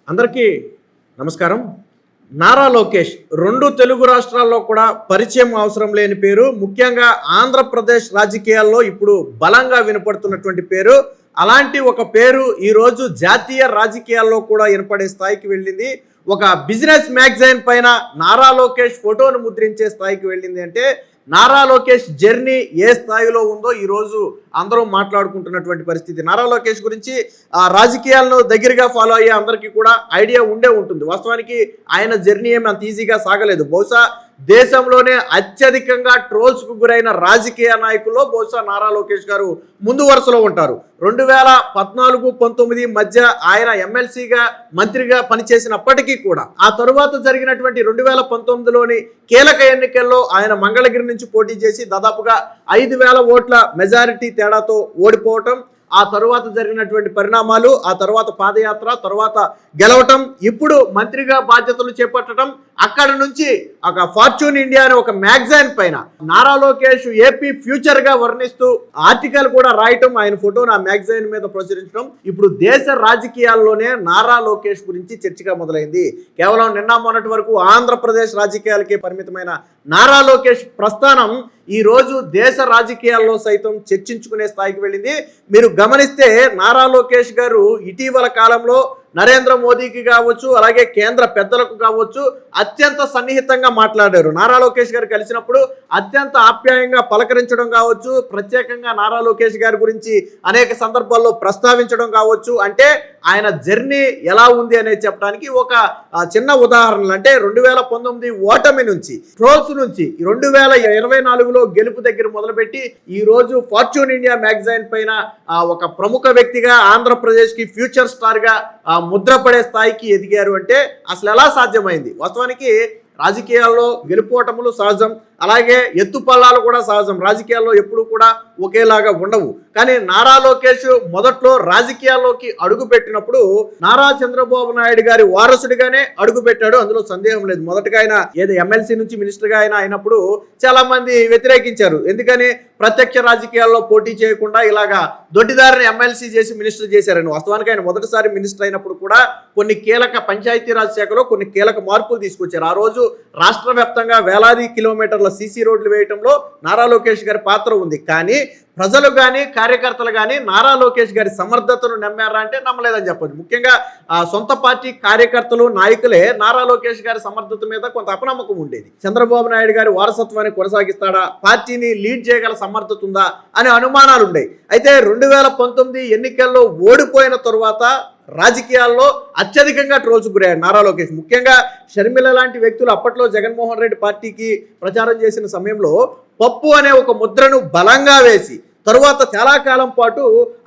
అందరికీ నమస్కారం. నారా లోకేష్ రెండు తెలుగు రాష్ట్రాల్లో కూడా పరిచయం అవసరం లేని పేరు. ముఖ్యంగా ఆంధ్రప్రదేశ్ రాజకీయాల్లో ఇప్పుడు బలంగా వినపడుతున్నటువంటి పేరు. అలాంటి ఒక పేరు ఈరోజు జాతీయ రాజకీయాల్లో కూడా వినపడే స్థాయికి వెళ్ళింది. ఒక బిజినెస్ మ్యాగజైన్ పైన నారా లోకేష్ ఫోటోను ముద్రించే స్థాయికి వెళ్ళింది. అంటే నారా లోకేష్ జర్నీ ఏ స్థాయిలో ఉందో ఈరోజు అందరూ మాట్లాడుకుంటున్నటువంటి పరిస్థితి. నారా లోకేష్ గురించి రాజకీయాలను దగ్గరగా ఫాలో అయ్యే అందరికీ కూడా ఐడియా ఉండే ఉంటుంది. వాస్తవానికి ఆయన జర్నీ ఏమి అంత ఈజీగా సాగలేదు. బహుశా దేశంలోనే అత్యధికంగా ట్రోల్స్కు గురైన రాజకీయ నాయకుల్లో బహుశా నారా లోకేష్ గారు ముందు వరుసలో ఉంటారు. 2014-19 మధ్య ఆయన ఎమ్మెల్సీగా మంత్రిగా పనిచేసినప్పటికీ కూడా ఆ తరువాత జరిగినటువంటి 2019లోని కీలక ఎన్నికల్లో ఆయన మంగళగిరి నుంచి పోటీ చేసి దాదాపుగా 5,000 ఓట్ల మెజారిటీ తేడాతో ఓడిపోవటం, ఆ తరువాత జరిగినటువంటి పరిణామాలు, ఆ తర్వాత పాదయాత్ర, తర్వాత గెలవటం, ఇప్పుడు మంత్రిగా బాధ్యతలు చేపట్టడం, అక్కడ నుంచి ఒక ఫార్చ్యూన్ ఇండియా అనే ఒక మ్యాగజైన్ పైన నారా లోకేష్ ఏపీ ఫ్యూచర్ గా వర్ణిస్తూ ఆర్టికల్ కూడా రాయటం, ఆయన ఫోటోను ఆ మ్యాగజైన్ మీద ప్రచురించడం ఇప్పుడు దేశ రాజకీయాల్లోనే నారా లోకేష్ గురించి చర్చగా మొదలైంది. కేవలం నిన్న మొన్నటి వరకు ఆంధ్రప్రదేశ్ రాజకీయాలకే పరిమితమైన నారా లోకేష్ ప్రస్థానం ఈ రోజు దేశ రాజకీయాల్లో సైతం చర్చించుకునే స్థాయికి వెళ్ళింది. మీరు గమనిస్తే నారా లోకేష్ గారు ఇటీవల కాలంలో నరేంద్ర మోదీకి కావచ్చు, అలాగే కేంద్ర పెద్దలకు కావచ్చు అత్యంత సన్నిహితంగా మాట్లాడారు. నారా లోకేష్ గారు కలిసినప్పుడు అత్యంత ఆప్యాయంగా పలకరించడం కావచ్చు, ప్రత్యేకంగా నారా లోకేష్ గారి గురించి అనేక సందర్భాల్లో ప్రస్తావించడం కావచ్చు. అంటే ఆయన జర్నీ ఎలా ఉంది అనేది చెప్పడానికి ఒక చిన్న ఉదాహరణలు. అంటే 2019 ఓటమి నుంచి, ట్రోల్స్ నుంచి 2024లో గెలుపు దగ్గర మొదలుపెట్టి ఈ రోజు ఫార్చ్యూన్ ఇండియా మ్యాగజైన్ పైన ఒక ప్రముఖ వ్యక్తిగా, ఆంధ్రప్రదేశ్కి ఫ్యూచర్ స్టార్గా ముద్రపడే స్థాయికి ఎదిగారు. అంటే అసలు ఎలా సాధ్యమైంది? వాస్తవానికి రాజకీయాల్లో గెలుపోటములు సహజం, అలాగే ఎత్తుపల్లాలు కూడా సహజం. రాజకీయాల్లో ఎప్పుడు కూడా ఒకేలాగా ఉండవు. కానీ నారా లోకేష్ మొదట్లో రాజకీయాల్లోకి అడుగు పెట్టినప్పుడు నారా చంద్రబాబు నాయుడు గారి వారసుడిగానే అడుగు పెట్టాడు, అందులో సందేహం లేదు. మొదటగా ఆయన ఏదో ఎమ్మెల్సీ నుంచి మినిస్టర్గా ఆయన అయినప్పుడు చాలా మంది వ్యతిరేకించారు. ఎందుకని ప్రత్యక్ష రాజకీయాల్లో పోటీ చేయకుండా ఇలాగా దొడ్డిదారిని ఎమ్మెల్సీ చేసి మినిస్టర్ చేశారని. వాస్తవానికి ఆయన మొదటిసారి మినిస్టర్ అయినప్పుడు కూడా కొన్ని కీలక పంచాయతీరాజ్ శాఖలో కొన్ని కీలక మార్పులు తీసుకొచ్చారు. ఆ రోజు రాష్ట్ర వ్యాప్తంగా వేలాది కిలోమీటర్ల సీసీ రోడ్లు వేయటంలో నారా లోకేష్ గారి పాత్ర ఉంది. కానీ ప్రజలు కానీ కార్యకర్తలు కానీ నారా లోకేష్ గారి సమర్థతను నమ్మారా అంటే నమ్మలేదని చెప్పొచ్చు. ముఖ్యంగా సొంత పార్టీ కార్యకర్తలు, నాయకులే నారా లోకేష్ గారి సమర్థత మీద కొంత అపనమ్మకం ఉండేది. చంద్రబాబు నాయుడు గారి వారసత్వాన్ని కొనసాగిస్తాడా, పార్టీని లీడ్ చేయగల సమర్థత ఉందా అనే అనుమానాలు ఉండేవి. అయితే 2019 ఎన్నికల్లో ఓడిపోయిన తరువాత రాజకీయాల్లో అత్యధికంగా ట్రోల్స్ గురయ్యారు నారా లోకేష్. ముఖ్యంగా షర్మిల లాంటి వ్యక్తులు అప్పట్లో జగన్మోహన్ రెడ్డి పార్టీకి ప్రచారం చేసిన సమయంలో పప్పు అనే ఒక ముద్రను బలంగా వేసి తరువాత చాలా కాలం పాటు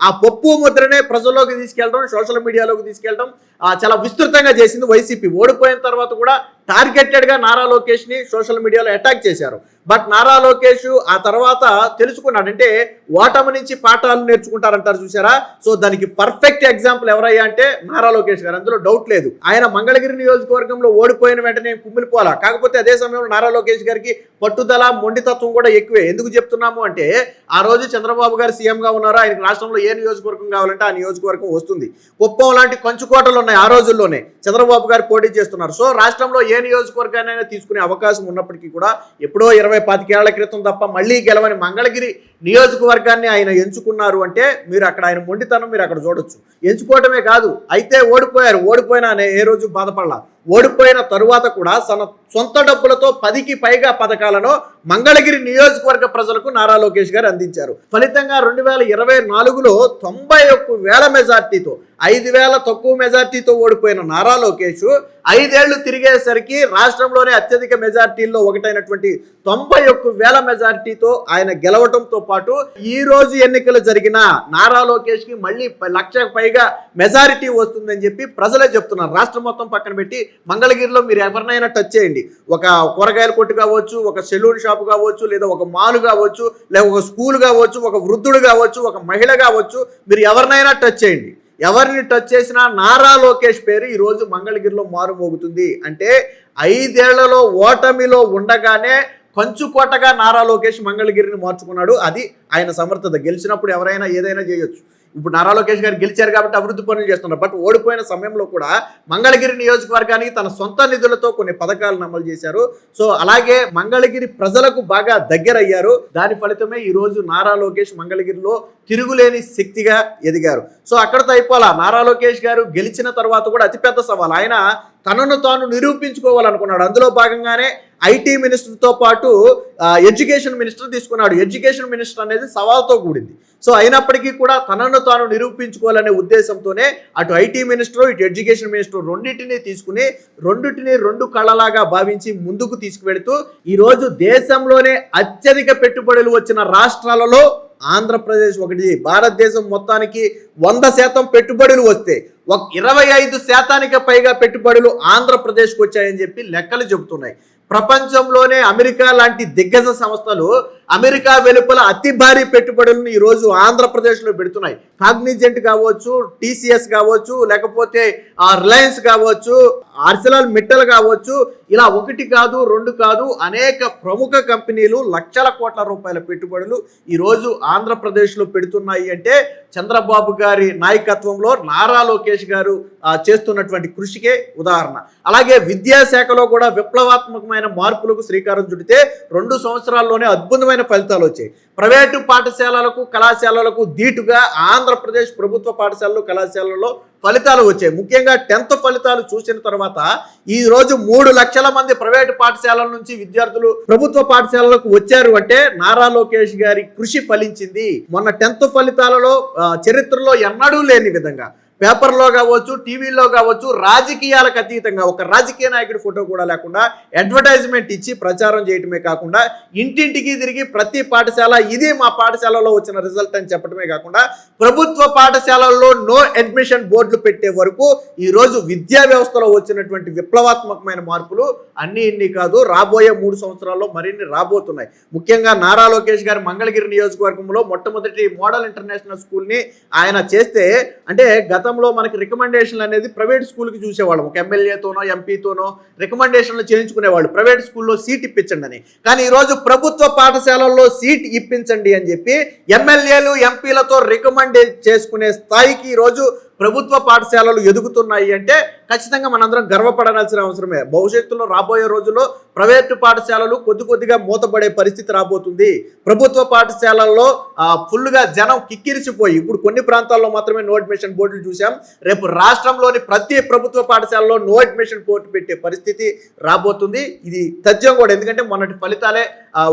ఆ పప్పు ముద్రనే ప్రజల్లోకి తీసుకెళ్ళడం, సోషల్ మీడియాలోకి తీసుకెళ్ళడం చాలా విస్తృతంగా చేసింది వైసీపీ. ఓడిపోయిన తర్వాత కూడా టార్గెటెడ్గా నారా లోకేష్ని సోషల్ మీడియాలో అటాక్ చేశారు. బట్ నారా లోకేష్ ఆ తర్వాత తెలుసుకున్నాడు. అంటే ఓటమి నుంచి పాఠాలు నేర్చుకుంటారంటారు చూసారా. సో దానికి పర్ఫెక్ట్ ఎగ్జాంపుల్ ఎవరయ్యా అంటే నారా లోకేష్ గారు, అందులో డౌట్ లేదు. ఆయన మంగళగిరి నియోజకవర్గంలో ఓడిపోయిన వెంటనే కుమ్మిలిపోలా. కాకపోతే అదే సమయంలో నారా లోకేష్ గారికి పట్టుదల, మొండితత్వం కూడా ఎక్కువే. ఎందుకు చెప్తున్నాము అంటే ఆ రోజు చంద్రబాబు గారు సీఎంగా ఉన్నారు. ఆయనకి రాష్ట్రంలో ఏ నియోజకవర్గం కావాలంటే ఆ నియోజకవర్గం వస్తుంది. కుప్పం లాంటి కంచుకోటలు ఉన్నాయి ఆ రోజుల్లోనే, చంద్రబాబు గారు పోటీ చేస్తున్నారు. సో రాష్ట్రంలో ఏ నియోజకవర్గాన్ని తీసుకునే అవకాశం ఉన్నప్పటికీ కూడా ఎప్పుడో 20-25 ఏళ్ల క్రితం తప్ప మళ్ళీ గెలవని మంగళగిరి నియోజకవర్గాన్ని ఆయన ఎంచుకున్నారు. అంటే మీరు అక్కడ ఆయన మొండితనం మీరు అక్కడ చూడొచ్చు. ఎంచుకోవటమే కాదు, అయితే ఓడిపోయారు. ఓడిపోయినా ఏ రోజు బాధపడలా. ఓడిపోయిన తరువాత కూడా తన సొంత డబ్బులతో 10కి పైగా పథకాలను మంగళగిరి నియోజకవర్గ ప్రజలకు నారా లోకేష్ గారు అందించారు. ఫలితంగా 2024లో 91,000 మెజార్టీతో, 5,000 తక్కువ మెజార్టీతో ఓడిపోయిన నారా లోకేష్ 5 ఏళ్లు తిరిగేసరికి రాష్ట్రంలోనే అత్యధిక మెజార్టీల్లో ఒకటైనటువంటి 91,000 మెజార్టీతో ఆయన గెలవడంతో పాటు ఈ రోజు ఎన్నికలు జరిగిన నారా లోకేష్ కి మళ్ళీ 1,00,000కు పైగా మెజారిటీ వస్తుందని చెప్పి ప్రజలే చెప్తున్నారు. రాష్ట్రం మొత్తం పక్కన పెట్టి మంగళగిరిలో మీరు ఎవరినైనా టచ్ చేయండి, ఒక కూరగాయల కొట్టు కావచ్చు, ఒక సెలూన్ షాప్ కావచ్చు, లేదా ఒక మాల్ కావచ్చు, లేదా ఒక స్కూల్ కావచ్చు, ఒక వృద్ధుడు కావచ్చు, ఒక మహిళ కావచ్చు, మీరు ఎవరినైనా టచ్ చేయండి. ఎవరిని టచ్ చేసినా నారా లోకేష్ పేరు ఈరోజు మంగళగిరిలో మారుమోగుతుంది. అంటే 5 ఏళ్లలో ఓటమిలో ఉండగానే కంచుకోటగా నారా లోకేష్ మంగళగిరిని మార్చుకున్నాడు. అది ఆయన సమర్థత. గెలిచినప్పుడు ఎవరైనా ఏదైనా చేయొచ్చు. ఇప్పుడు నారా లోకేష్ గారు గెలిచారు కాబట్టి అభివృద్ధి పనులు చేస్తున్నారు. బట్ ఓడిపోయిన సమయంలో కూడా మంగళగిరి నియోజకవర్గానికి తన సొంత నిధులతో కొన్ని పథకాలను అమలు చేశారు. సో అలాగే మంగళగిరి ప్రజలకు బాగా దగ్గరయ్యారు. దాని ఫలితమే ఈ రోజు నారా లోకేష్ మంగళగిరిలో తిరుగులేని శక్తిగా ఎదిగారు. సో అక్కడతో అయిపోలా. నారా లోకేష్ గారు గెలిచిన తర్వాత కూడా అతిపెద్ద సవాల్, ఆయన తనను తాను నిరూపించుకోవాలనుకున్నాడు. అందులో భాగంగానే ఐటీ మినిస్టర్తో పాటు ఎడ్యుకేషన్ మినిస్టర్ తీసుకున్నాడు. ఎడ్యుకేషన్ మినిస్టర్ అనేది సవాల్తో కూడింది. సో అయినప్పటికీ కూడా తనను తాను నిరూపించుకోవాలనే ఉద్దేశంతోనే అటు ఐటీ మినిస్టర్ ఇటు ఎడ్యుకేషన్ మినిస్టర్ రెండింటినీ తీసుకుని రెండు కళ్ళలాగా భావించి ముందుకు తీసుకువెడుతూ ఈరోజు దేశంలోనే అత్యధిక పెట్టుబడులు వచ్చిన రాష్ట్రాలలో ఆంధ్రప్రదేశ్ ఒకటి. భారతదేశం మొత్తానికి 100% పెట్టుబడులు వస్తే 25% పైగా పెట్టుబడులు ఆంధ్రప్రదేశ్కి వచ్చాయని చెప్పి లెక్కలు చెబుతున్నాయి. ప్రపంచంలోనే అమెరికా లాంటి దిగ్గజ సంస్థలు అమెరికా వెలుపల అతి భారీ పెట్టుబడులను ఈరోజు ఆంధ్రప్రదేశ్లో పెడుతున్నాయి. కాగ్నిజెంట్ కావచ్చు, టీసీఎస్ కావచ్చు, లేకపోతే రిలయన్స్ కావచ్చు, ఆర్సెలర్ మిట్టల్ కావచ్చు, ఇలా 1 కాదు 2 కాదు అనేక ప్రముఖ కంపెనీలు లక్షల కోట్ల రూపాయల పెట్టుబడులు ఈరోజు ఆంధ్రప్రదేశ్లో పెడుతున్నాయి అంటే చంద్రబాబు గారి నాయకత్వంలో నారా లోకేష్ గారు చేస్తున్నటువంటి కృషికే ఉదాహరణ. అలాగే విద్యాశాఖలో కూడా విప్లవాత్మకమైన మార్పులకు శ్రీకారం చుడితే 2 సంవత్సరాల్లోనే అద్భుతమైన ఫలితాలు వచ్చాయి. ప్రైవేటు పాఠశాలలకు కళాశాలలకు ధీటుగా ఆంధ్రప్రదేశ్ ప్రభుత్వ పాఠశాలలు కళాశాలల్లో ఫలితాలు వచ్చాయి. ముఖ్యంగా 10th ఫలితాలు చూసిన తర్వాత ఈ రోజు 3 లక్షల మంది ప్రైవేటు పాఠశాలల నుంచి విద్యార్థులు ప్రభుత్వ పాఠశాలలకు వచ్చారు అంటే నారా లోకేష్ గారి కృషి ఫలించింది. మొన్న 10th ఫలితాలలో చరిత్రలో ఎన్నడూ లేని విధంగా పేపర్లో కావచ్చు, టీవీలో కావచ్చు, రాజకీయాలకు అతీతంగా ఒక రాజకీయ నాయకుడి ఫోటో కూడా లేకుండా అడ్వర్టైజ్మెంట్ ఇచ్చి ప్రచారం చేయటమే కాకుండా ఇంటింటికి తిరిగి ప్రతి పాఠశాల ఇది మా పాఠశాలలో వచ్చిన రిజల్ట్ అని చెప్పడమే కాకుండా ప్రభుత్వ పాఠశాలల్లో నో అడ్మిషన్ బోర్డులు పెట్టే వరకు ఈరోజు విద్యా వ్యవస్థలో వచ్చినటువంటి విప్లవాత్మకమైన మార్పులు ఇన్ని కాదు, రాబోయే 3 సంవత్సరాల్లో మరిన్ని రాబోతున్నాయి. ముఖ్యంగా నారా లోకేష్ గారి మంగళగిరి నియోజకవర్గంలో మొట్టమొదటి మోడల్ ఇంటర్నేషనల్ స్కూల్ని ఆయన చేస్తే అంటే గతంలో మనకి రికమెండేషన్లు అనేది ప్రైవేట్ స్కూల్కి చూసేవాళ్ళం. ఒక ఎమ్మెల్యేతోనో ఎంపీతోనో రికమెండేషన్లు చేయించుకునేవాళ్ళు ప్రైవేట్ స్కూల్లో సీట్ ఇప్పించండి అని. కానీ ఈరోజు ప్రభుత్వ పాఠశాలల్లో సీట్ ఇప్పించండి అని చెప్పి ఎమ్మెల్యేలు ఎంపీలతో రికమెండ్ చేసుకునే స్థాయికి ఈరోజు ప్రభుత్వ పాఠశాలలు ఎదుగుతున్నాయి అంటే ఖచ్చితంగా మనందరం గర్వపడాల్సిన అవసరమే. భవిష్యత్తులో రాబోయే రోజుల్లో ప్రైవేటు పాఠశాలలు కొద్దిగా మూతపడే పరిస్థితి రాబోతుంది. ప్రభుత్వ పాఠశాలల్లో ఫుల్గా జనం కిక్కిరిసిపోయి ఇప్పుడు కొన్ని ప్రాంతాల్లో మాత్రమే నో అడ్మిషన్ బోర్డులు చూసాం. రేపు రాష్ట్రంలోని ప్రతి ప్రభుత్వ పాఠశాలలో నో అడ్మిషన్ బోర్డు పెట్టే పరిస్థితి రాబోతుంది. ఇది తథ్యం కూడా, ఎందుకంటే మొన్నటి ఫలితాలే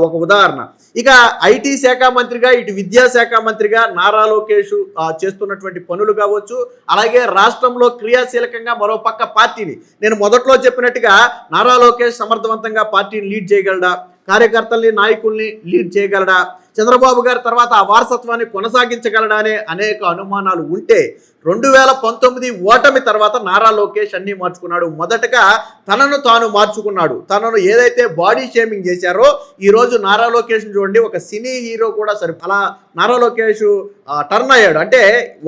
ఒక ఉదాహరణ. ఇక ఐటీ శాఖ మంత్రిగా ఇటు విద్యాశాఖ మంత్రిగా నారా లోకేష్ చేస్తున్నటువంటి పనులు కావచ్చు, అలాగే రాష్ట్రంలో క్రియాశీలకంగా మరో పక్క పార్టీని నేను మొదట్లో చెప్పినట్టుగా నారా లోకేష్ సమర్థవంతంగా పార్టీని లీడ్ చేయగలడా, కార్యకర్తల్ని నాయకుల్ని లీడ్ చేయగలడా, చంద్రబాబు గారి తర్వాత ఆ వారసత్వాన్ని కొనసాగించగలడా అనే అనేక అనుమానాలు ఉంటే 2019 ఓటమి తర్వాత నారా లోకేష్ అన్నీ మార్చుకున్నాడు. మొదటగా తనను తాను మార్చుకున్నాడు. తనను ఏదైతే బాడీ షేమింగ్ చేశారో ఈరోజు నారా లోకేష్ చూడండి, ఒక సినీ హీరో కూడా సరే అలా నారా లోకేష్ టర్న్ అయ్యాడు. అంటే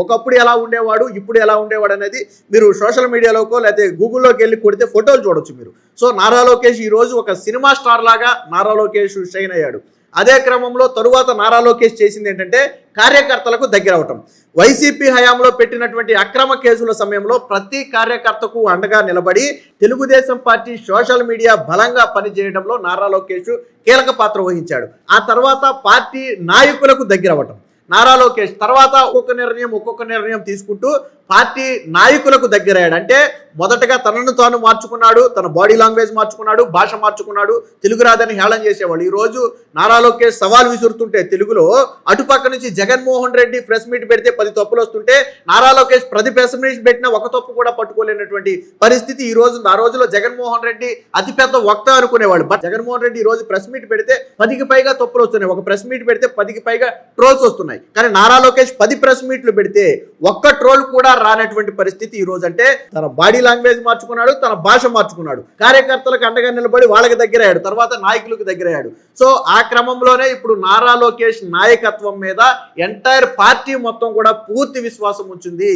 ఒకప్పుడు ఎలా ఉండేవాడు ఇప్పుడు ఎలా ఉండేవాడు అనేది మీరు సోషల్ మీడియాలోకో లేకపోతే గూగుల్లోకి వెళ్ళి కొడితే ఫోటోలు చూడొచ్చు మీరు. సో నారా లోకేష్ ఈరోజు ఒక సినిమా స్టార్ లాగా నారా లోకేష్ షైన్ అయ్యాడు. అదే క్రమంలో తరువాత నారా లోకేష్ చేసింది ఏంటంటే కార్యకర్తలకు దగ్గర అవటం. వైసీపీ హయాంలో పెట్టినటువంటి అక్రమ కేసుల సమయంలో ప్రతి కార్యకర్తకు అండగా నిలబడి తెలుగుదేశం పార్టీ సోషల్ మీడియా బలంగా పనిచేయడంలో నారా లోకేష్ కీలక పాత్ర వహించాడు. ఆ తర్వాత పార్టీ నాయకులకు దగ్గర అవటం. నారా లోకేష్ తర్వాత ఒక్కొక్క నిర్ణయం తీసుకుంటూ పార్టీ నాయకులకు దగ్గరయ్యాడు. అంటే మొదటగా తనను తాను మార్చుకున్నాడు, తన బాడీ లాంగ్వేజ్ మార్చుకున్నాడు, భాష మార్చుకున్నాడు. తెలుగు రాదని హేళన చేసేవాళ్ళు ఈరోజు నారా లోకేష్ సవాల్ విసురుతుంటే తెలుగులో అటుపక్క నుంచి జగన్మోహన్ రెడ్డి ప్రెస్ మీట్ పెడితే 10 తప్పులు వస్తుంటే నారా లోకేష్ 10 ప్రెస్ మీట్ పెట్టినా ఒక తప్పు కూడా పట్టుకోలేనటువంటి పరిస్థితి ఈ రోజు. ఆ రోజులో జగన్మోహన్ రెడ్డి అతిపెద్ద వక్త అనుకునేవాళ్ళు. బట్ జగన్మోహన్ రెడ్డి ఈ రోజు ప్రెస్ మీట్ పెడితే 10కి పైగా తప్పులు వస్తున్నాయి. ఒక ప్రెస్ మీట్ పెడితే 10కి పైగా ట్రోల్స్ వస్తున్నాయి. కానీ నారా లోకేష్ 10 ప్రెస్ మీట్లు పెడితే ఒక్క ట్రోల్ కూడా రానటువంటి పరిస్థితి ఈ రోజు. అంటే తన బాడీ లాంగ్వేజ్ మార్చుకున్నాడు, తన భాష మార్చుకున్నాడు, కార్యకర్తలకు అండగా నిలబడి వాళ్ళకి దగ్గరయ్యాడు, తర్వాత నాయకులకు దగ్గరయ్యాడు. సో ఆ క్రమంలోనే ఇప్పుడు నారా లోకేష్ నాయకత్వం మీద ఎంటైర్ పార్టీ మొత్తం కూడా పూర్తి విశ్వాసం ఉంచింది.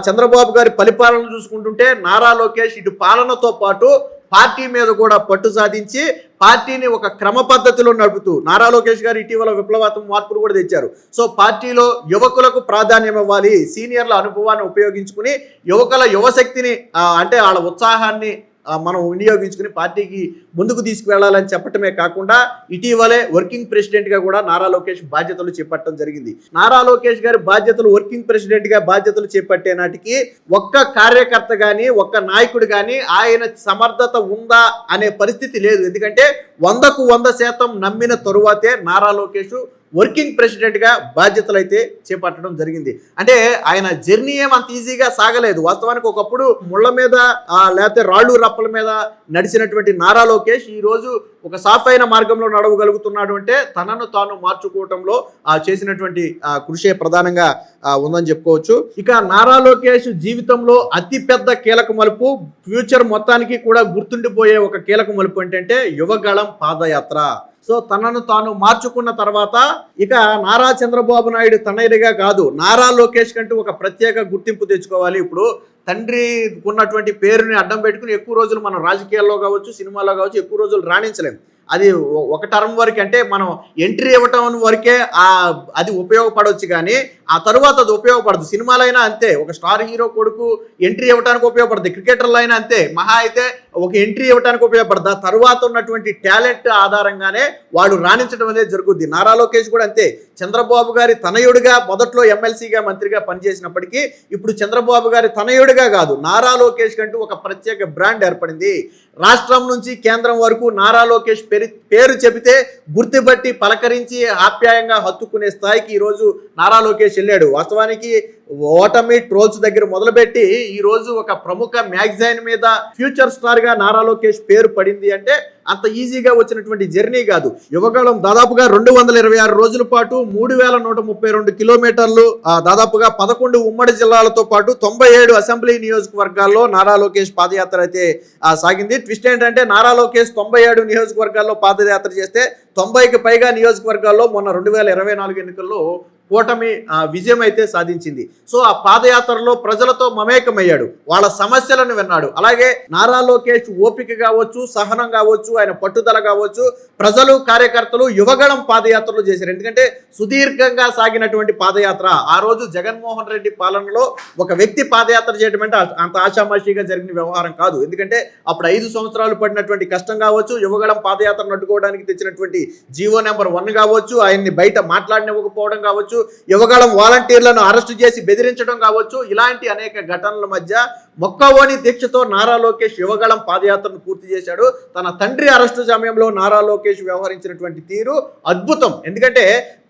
చంద్రబాబు గారి పరిపాలన చూసుకుంటుంటే నారా లోకేష్ ఇటు పాలనతో పాటు పార్టీ మీద కూడా పట్టు సాధించి పార్టీని ఒక క్రమ పద్ధతిలో నడుపుతూ నారా లోకేష్ గారు ఇటీవల విప్లవాత్మక మార్పులు కూడా తెచ్చారు. సో పార్టీలో యువకులకు ప్రాధాన్యం ఇవ్వాలి, సీనియర్ల అనుభవాన్ని ఉపయోగించుకుని యువశక్తిని అంటే వాళ్ళ ఉత్సాహాన్ని మనం వినియోగించుకుని పార్టీకి ముందుకు తీసుకువెళ్లాలని చెప్పటమే కాకుండా ఇటీవలే వర్కింగ్ ప్రెసిడెంట్ గా కూడా నారా లోకేష్ బాధ్యతలు చేపట్టడం జరిగింది. నారా లోకేష్ గారి బాధ్యతలు వర్కింగ్ ప్రెసిడెంట్ గా బాధ్యతలు చేపట్టే నాటికి ఒక్క కార్యకర్త గాని ఒక్క నాయకుడు గాని ఆయన సమర్థత ఉందా అనే పరిస్థితి లేదు. ఎందుకంటే 100% నమ్మిన తరువాతే నారా లోకేష్ వర్కింగ్ ప్రెసిడెంట్గా బాధ్యతలు అయితే చేపట్టడం జరిగింది. అంటే ఆయన జర్నీ ఏమంత ఈజీగా సాగలేదు. వాస్తవానికి ఒకప్పుడు ముళ్ళ మీద లేకపోతే రాళ్ళు రప్పల మీద నడిచినటువంటి నారా లోకేష్ ఈరోజు ఒక సాఫైన మార్గంలో నడవగలుగుతున్నాడు అంటే తనను తాను మార్చుకోవటంలో చేసినటువంటి కృషి ప్రధానంగా ఉందని చెప్పుకోవచ్చు. ఇక నారా లోకేష్ జీవితంలో అతిపెద్ద కీలక మలుపు, ఫ్యూచర్ మొత్తానికి కూడా గుర్తుండిపోయే ఒక కీలక మలుపు ఏంటంటే యువగళం పాదయాత్ర. సో తనను తాను మార్చుకున్న తర్వాత ఇక నారా చంద్రబాబు నాయుడు తనయుడిగా కాదు, నారా లోకేష్ కంటూ ఒక ప్రత్యేక గుర్తింపు తెచ్చుకోవాలి. ఇప్పుడు తండ్రి ఉన్నటువంటి పేరుని అడ్డం పెట్టుకుని ఎక్కువ రోజులు మనం రాజకీయాల్లో కావచ్చు, సినిమాలో కావచ్చు ఎక్కువ రోజులు రాణించలేము. అది ఒక టర్మ్ వరకు అంటే మనం ఎంట్రీ ఇవ్వటం వరకే అది ఉపయోగపడవచ్చు, కానీ ఆ తరువాత అది ఉపయోగపడదు. సినిమాలైనా అంతే, ఒక స్టార్ హీరో కొడుకు ఎంట్రీ ఇవ్వడానికి ఉపయోగపడుతుంది. క్రికెటర్లు అయినా అంతే, మహా అయితే ఒక ఎంట్రీ ఇవ్వడానికి ఉపయోగపడుతుంది. ఆ తరువాత ఉన్నటువంటి టాలెంట్ ఆధారంగానే వాడు రాణించడం అనేది జరుగుద్ది. నారా లోకేష్ కూడా అంతే. చంద్రబాబు గారి తనయుడిగా మొదట్లో ఎమ్మెల్సీగా మంత్రిగా పనిచేసినప్పటికీ ఇప్పుడు చంద్రబాబు గారి తనయుడిగా కాదు, నారా లోకేష్ కంటూ ఒక ప్రత్యేక బ్రాండ్ ఏర్పడింది. రాష్ట్రం నుంచి కేంద్రం వరకు నారా లోకేష్ పేరు చెబితే గుర్తుపట్టి పలకరించి ఆప్యాయంగా హత్తుకునే స్థాయికి ఈరోజు నారా లోకేష్ వెళ్ళాడు. వాస్తవానికి ఓటమి ట్రోల్స్ దగ్గర మొదలుపెట్టి ఈరోజు ఒక ప్రముఖ మ్యాగజైన్ మీద ఫ్యూచర్ స్టార్ గా నారా లోకేష్ పేరు పడింది అంటే అంత ఈజీగా వచ్చినటువంటి జర్నీ కాదు. యువగళం దాదాపుగా 226 రోజుల పాటు 3132 కిలోమీటర్లు, దాదాపుగా 11 ఉమ్మడి జిల్లాలతో పాటు 97 అసెంబ్లీ నియోజకవర్గాల్లో నారా లోకేష్ పాదయాత్ర అయితే సాగింది. ట్విస్ట్ ఏంటంటే నారా లోకేష్ 97 నియోజకవర్గాల్లో పాదయాత్ర చేస్తే 90కి పైగా నియోజకవర్గాల్లో మొన్న 2024 ఎన్నికల్లో కూటమి విజయం అయితే సాధించింది. సో ఆ పాదయాత్రలో ప్రజలతో మమేకమయ్యాడు, వాళ్ళ సమస్యలను విన్నాడు. అలాగే నారా లోకేష్ ఓపిక కావచ్చు, సహనం కావచ్చు, ఆయన పట్టుదల కావచ్చు, ప్రజలు కార్యకర్తలు యువగళం పాదయాత్రలు చేశారు. ఎందుకంటే సుదీర్ఘంగా సాగినటువంటి పాదయాత్ర. ఆ రోజు జగన్మోహన్ రెడ్డి పాలనలో ఒక వ్యక్తి పాదయాత్ర చేయడం అంటే అంత ఆషామాషిగా జరిగిన వ్యవహారం కాదు. ఎందుకంటే అప్పుడు 5 సంవత్సరాలు పడినటువంటి కష్టం కావచ్చు, యువగళం పాదయాత్ర నడ్డుకోవడానికి తెచ్చినటువంటి జీవో నెంబర్ 1 కావచ్చు, ఆయన్ని బయట మాట్లాడనివ్వకపోవడం కావచ్చు, యువగళం వాలంటీర్లను అరెస్టు చేసి బెదిరించడం కావచ్చు, ఇలాంటి అనేక ఘటనల మధ్య మొక్కవోని దీక్షతో నారా లోకేష్ యువగళం పాదయాత్రను పూర్తి చేశాడు. తన తండ్రి అరెస్టు సమయంలో నారా లోకేష్ వ్యవహరించినటువంటి తీరు అద్భుతం. ఎందుకంటే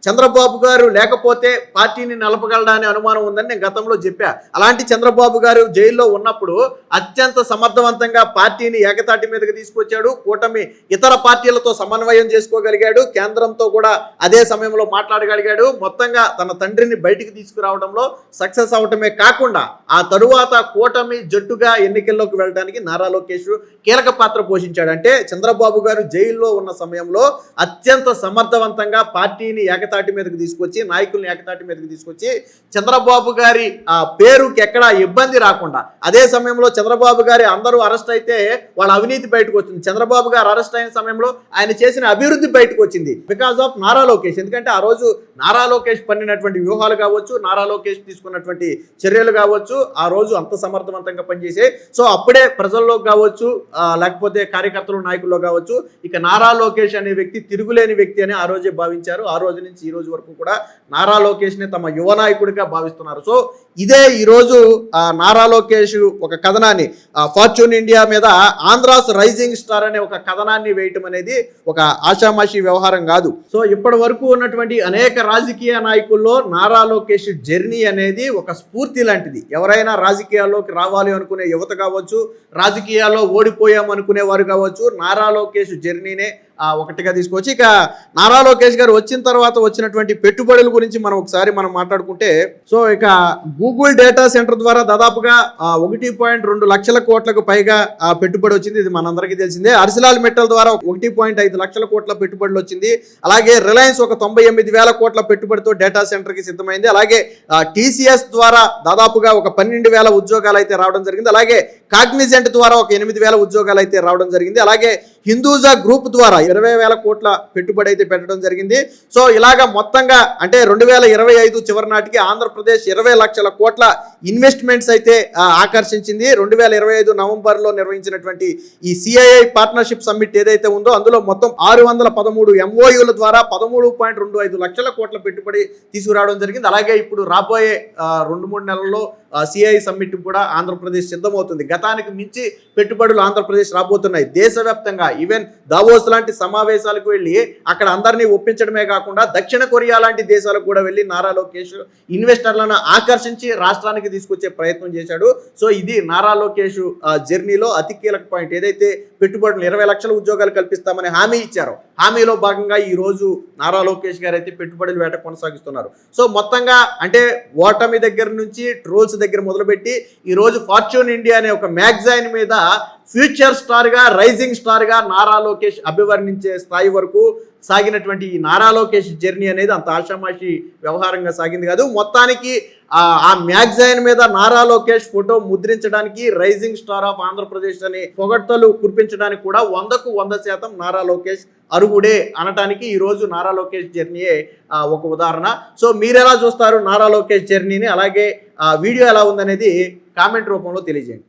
చంద్రబాబు గారు లేకపోతే పార్టీని నలపగలడనే అనుమానం ఉందని నేను గతంలో చెప్పా. అలాంటి చంద్రబాబు గారు జైల్లో ఉన్నప్పుడు అత్యంత సమర్థవంతంగా పార్టీని ఏకతాటి మీదకి తీసుకొచ్చాడు. కూటమి ఇతర పార్టీలతో సమన్వయం చేసుకోగలిగాడు, కేంద్రంతో కూడా అదే సమయంలో మాట్లాడగలిగాడు. మొత్తంగా తన తండ్రిని బయటికి తీసుకురావడంలో సక్సెస్ అవటమే కాకుండా ఆ తరువాత కూటమి జట్టుగా ఎన్నికల్లోకి వెళ్ళడానికి నారా లోకేష్ కీలక పాత్ర పోషించాడు. అంటే చంద్రబాబు గారు జైల్లో ఉన్న సమయంలో అత్యంత సమర్థవంతంగా పార్టీని ఏకతాటి మీదకి తీసుకొచ్చి, నాయకుల్ని ఏకతాటి మీదకి తీసుకొచ్చి చంద్రబాబు గారి పేరుకి ఎక్కడా ఇబ్బంది రాకుండా, అదే సమయంలో చంద్రబాబు గారి అందరూ అరెస్ట్ అయితే వాళ్ళ అవినీతి బయటకు వచ్చింది. చంద్రబాబు గారు అరెస్ట్ అయిన సమయంలో ఆయన చేసిన అభివృద్ధి బయటకు వచ్చింది బికాస్ ఆఫ్ నారా లోకేష్. ఎందుకంటే ఆ రోజు నారా లోకేష్ పన్నినటువంటి వ్యూహాలు కావచ్చు, నారా లోకేష్ తీసుకున్నటువంటి చర్యలు కావచ్చు, ఆ రోజు అంత సమర్థవంతంగా పనిచేసాయి. సో అప్పుడే ప్రజల్లో కావచ్చు, లేకపోతే కార్యకర్తలు నాయకుల్లో కావచ్చు, ఇక నారా లోకేష్ అనే వ్యక్తి తిరుగులేని వ్యక్తి అని ఆ రోజే భావించారు. ఆ రోజు నుంచి ఈ రోజు వరకు కూడా నారా లోకేష్ ని తమ యువ నాయకుడిగా భావిస్తున్నారు. సో ఇదే ఈరోజు నారా లోకేష్ ఒక కథనాన్ని ఫార్చ్యూన్ ఇండియా మీద ఆంధ్రాస్ రైజింగ్ స్టార్ అనే ఒక కథనాన్ని వేయటం అనేది ఒక ఆషామాషి వ్యవహారం కాదు. సో ఇప్పటి వరకు ఉన్నటువంటి అనేక రాజకీయ నాయకుల్లో నారా లోకేష్ జర్నీ అనేది ఒక స్ఫూర్తి లాంటిది. ఎవరైనా రాజకీయాల్లోకి రావాలి అనుకునే యువత కావచ్చు, రాజకీయాల్లో ఓడిపోయామనుకునే వారు కావచ్చు, నారా లోకేష్ జర్నీనే ఒకటిగా తీసుకోవచ్చు. ఇక నారా లోకేష్ గారు వచ్చిన తర్వాత వచ్చినటువంటి పెట్టుబడుల గురించి మనం మాట్లాడుకుంటే, సో ఇక గూగుల్ డేటా సెంటర్ ద్వారా దాదాపుగా 1.2 లక్షల కోట్లకు పైగా పెట్టుబడి వచ్చింది. ఇది మనందరికీ తెలిసిందే. అర్సిలాల్ మెటల్ ద్వారా 1.5 లక్షల కోట్ల పెట్టుబడులు వచ్చింది. అలాగే రిలయన్స్ ఒక 98,000 కోట్ల పెట్టుబడితో డేటా సెంటర్ కి సిద్ధమైంది. అలాగే TCS ద్వారా దాదాపుగా ఒక 12,000 ఉద్యోగాలు అయితే రావడం జరిగింది. అలాగే కాగ్నిజెంట్ ద్వారా ఒక 8,000 ఉద్యోగాలు అయితే రావడం జరిగింది. అలాగే హిందూజా గ్రూప్ ద్వారా 20,000 కోట్ల పెట్టుబడి అయితే పెట్టడం జరిగింది. సో ఇలాగా మొత్తంగా అంటే 2025 చివరి నాటికి ఆంధ్రప్రదేశ్ 20 లక్షల కోట్ల ఇన్వెస్ట్మెంట్స్ అయితే ఆకర్షించింది. 2025 నవంబర్లో నిర్వహించినటువంటి ఈ CII పార్ట్నర్షిప్ సమ్మిట్ ఏదైతే ఉందో అందులో మొత్తం 613 MOUల ద్వారా 13.25 లక్షల కోట్ల పెట్టుబడి తీసుకురావడం జరిగింది. అలాగే ఇప్పుడు రాబోయే 2-3 నెలల్లో CII సమ్మిట్ కూడా ఆంధ్రప్రదేశ్ సిద్ధమవుతుంది. గతానికి మించి పెట్టుబడులు ఆంధ్రప్రదేశ్ రాబోతున్నాయి. దేశవ్యాప్తంగా ఈవెన్ దావోస్ లాంటి సమావేశాలకు వెళ్ళి అక్కడ అందరినీ ఒప్పించడమే కాకుండా దక్షిణ కొరియా లాంటి దేశాలకు కూడా వెళ్ళి నారా లోకేష్ ఇన్వెస్టర్లను ఆకర్షించి రాష్ట్రానికి తీసుకొచ్చే ప్రయత్నం చేశాడు. సో ఇది నారా లోకేష్ జర్నీలో అతి కీలక పాయింట్. ఏదైతే పెట్టుబడులు 20 లక్షల ఉద్యోగాలు కల్పిస్తామని హామీ ఇచ్చారో హామీలో భాగంగా ఈ రోజు నారా లోకేష్ గారు అయితే పెట్టుబడుల వేట కొనసాగిస్తున్నారు. సో మొత్తంగా అంటే ఓటమి దగ్గర నుంచి ట్రోల్స్ దగ్గర మొదలుపెట్టి ఈ రోజు ఫార్చ్యూన్ ఇండియా అనే ఒక మ్యాగజైన్ మీద ఫ్యూచర్ స్టార్ గా రైజింగ్ స్టార్ గా నారా లోకేష్ అభివర్ణించే స్థాయి వరకు సాగినటువంటి ఈ నారా లోకేష్ జర్నీ అనేది అంత ఆషామాషి వ్యవహారంగా సాగింది కాదు. మొత్తానికి ఆ మ్యాగజైన్ మీద నారా లోకేష్ ఫోటో ముద్రించడానికి రైజింగ్ స్టార్ ఆఫ్ ఆంధ్రప్రదేశ్ అని పొగడ్తలు కురిపించడానికి కూడా 100కు 100% నారా లోకేష్ అరుగుడే అనటానికి ఈ రోజు నారా లోకేష్ జర్నీయే ఒక ఉదాహరణ. సో మీరు ఎలా చూస్తారు నారా లోకేష్ జర్నీని? అలాగే వీడియో ఎలా ఉందనేది కామెంట్ రూపంలో తెలియజేయండి.